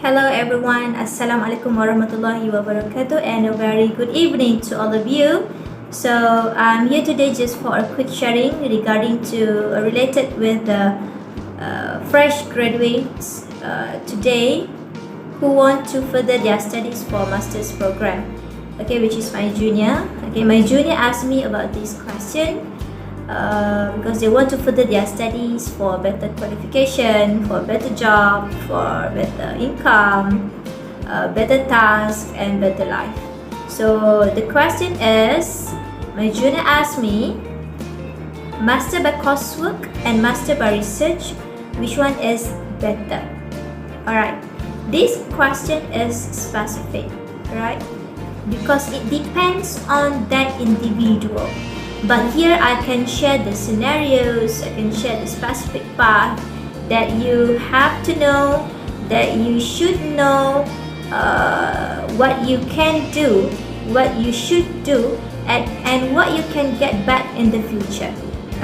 Hello everyone, Assalamualaikum warahmatullahi wabarakatuh, and a very good evening to all of you. So I'm here today just for a quick sharing regarding to related with the fresh graduates today who want to further their studies for master's program. Okay, which is my junior. Okay, my junior asked me about this question. Because they want to further their studies for better qualification, for a better job, for better income, better task, and better life. So the question is, my junior asked me, master by coursework and master by research, which one is better? Alright, this question is specific, right? Because it depends on that individual. But here I can share the scenarios, I can share the specific path that you have to know, that you should know, what you can do, what you should do, and what you can get back in the future.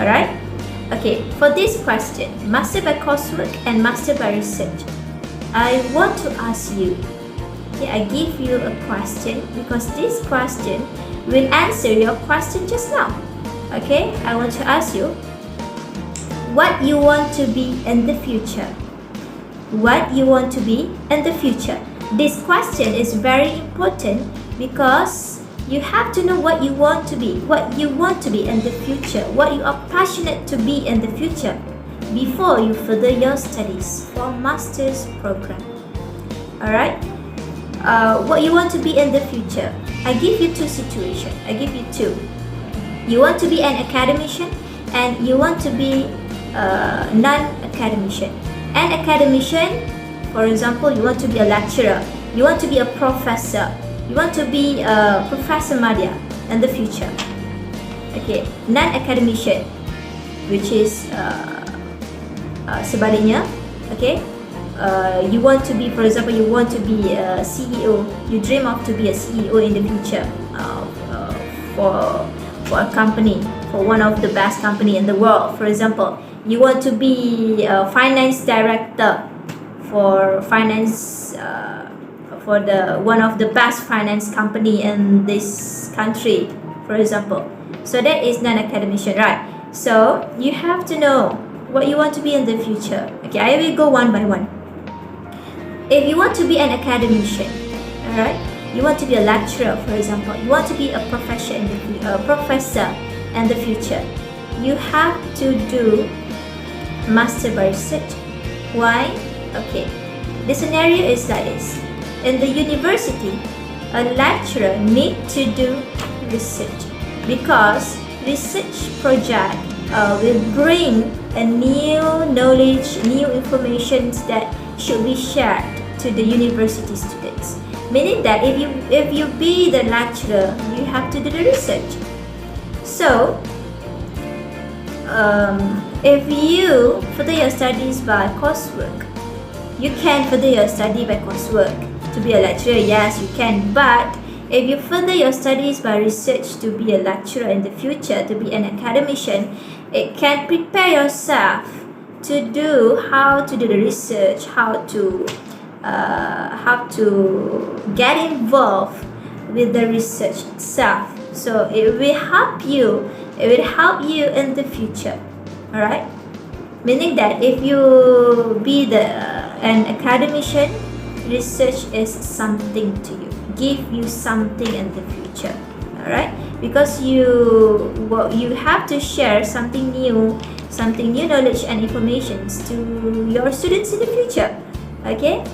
Alright? Okay, for this question, master by coursework and master by research, I want to ask you, okay, I give you a question because this question will answer your question just now. Okay, I want to ask you what you want to be in the future. What you want to be in the future. This question is very important because you have to know what you want to be, what you want to be in the future, what you are passionate to be in the future before you further your studies for master's program. Alright? What you want to be in the future. I give you two situations. I give you two. You want to be an academician and you want to be a non-academician. An academician, for example, you want to be a lecturer, you want to be a professor, you want to be a Professor Madya in the future. Okay, non-academician, which is sebaliknya. Okay, you want to be, for example, you want to be a CEO, you dream of to be a CEO in the future for a company, for one of the best company in the world. For example, you want to be a finance director for finance for the one of the best finance company in this country, for example. So that is non-academician, right? So you have to know what you want to be in the future. Okay, I will go one by one. If you want to be an academician, alright, you want to be a lecturer, for example, you want to be a professor in the future, you have to do master by research. Why? Okay, the scenario is like this. In the university, a lecturer need to do research because research project will bring a new knowledge, new information that should be shared to the university students. Meaning that if you be the lecturer, you have to do the research. So, if you further your studies by coursework, you can further your study by coursework to be a lecturer. Yes, you can. But if you further your studies by research to be a lecturer in the future, to be an academician, it can prepare yourself to do how to do the research, how to get involved with the research itself. So it will help you. It will help you in the future. Alright? Meaning that if you be an academician, research is something to you. Give you something in the future. Alright? Because you have to share something new knowledge and information to your students in the future. Okay?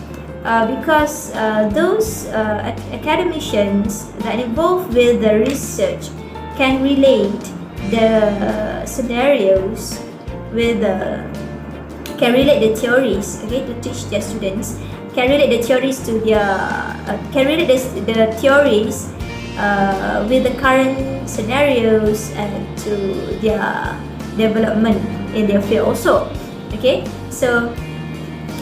Because those academicians that involved with the research can relate the scenarios with can relate the theories, okay, to teach their students, can relate the theories to their the theories with the current scenarios and to their development in their field also. Okay, so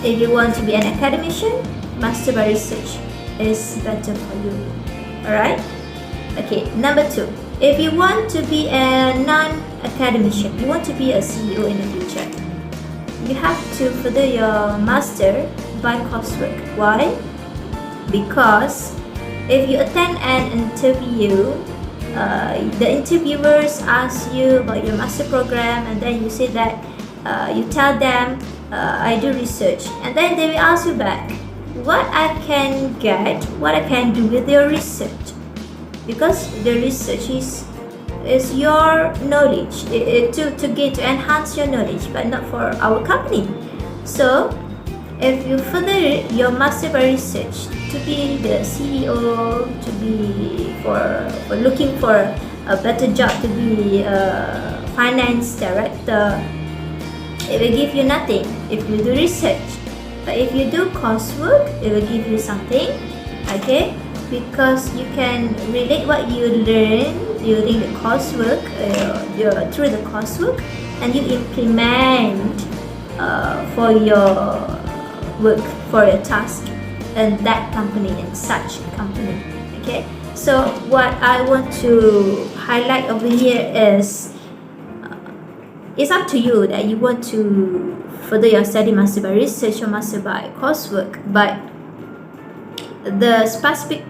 if you want to be an academician, master by research is better for you. Alright? Okay, number 2. If you want to be a non-academician, you want to be a CEO in the future, you have to further your master by coursework. Why? Because if you attend an interview, the interviewers ask you about your master program, and then you say that you tell them I do research, and then they will ask you back what I can get, what I can do with your research, because the research is your knowledge, to enhance your knowledge, but not for our company. So if you further your master by research to be the CEO, to be for looking for a better job, to be a finance director, it will give you nothing if you do research. But if you do coursework, it will give you something, okay? Because you can relate what you learn during the coursework, through the coursework, and you implement for your work, for your task in that company, in such company, okay? So what I want to highlight over here is it's up to you that you want to further your study, master by research or master by coursework, but the specific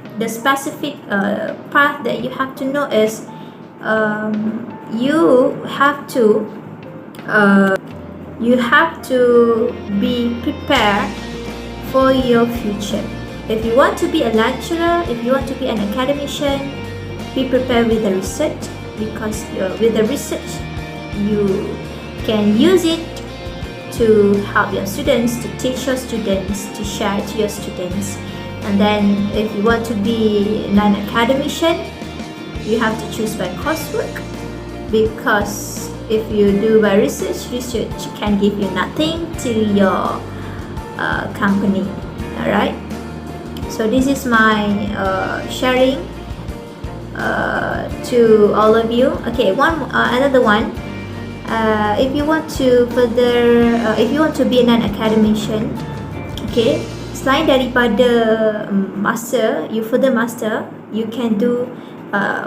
path that you have to know is you have to be prepared for your future. If you want to be a lecturer, if you want to be an academician, be prepared with the research, because with the research you can use it to help your students, to teach your students, to share to your students. And then if you want to be an academician, you have to choose by coursework, because if you do by research can give you nothing to your company. Alright, so this is my sharing to all of you. Okay, another one. If you want to further, if you want to be an academician, okay, selain daripada master, you further master, you can do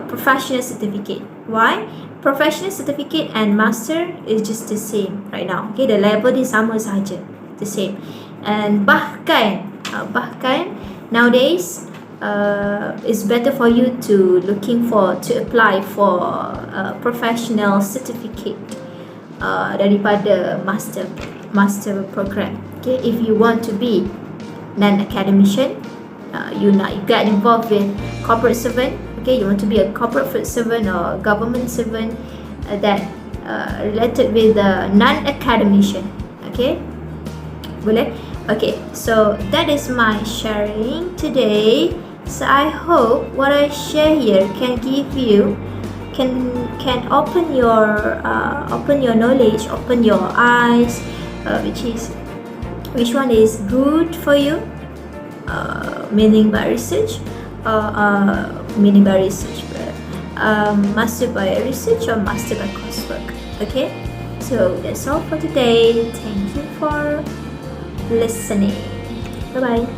professional certificate. Why? Professional certificate and master is just the same right now. Okay, the level ni sama saja, the same. And bahkan nowadays it's better for you to apply for a professional certificate daripada master program. Okay, if you want to be an academician, you get involved with corporate servant. Okay, you want to be a corporate servant or government servant that related with the non-academician. Okay, boleh? Okay, so that is my sharing today. So I hope what I share here can give you, can open your knowledge, open your eyes, which one is good for you, meaning by research, master by research or master by coursework. Okay, so that's all for today. Thank you for listening. Bye bye.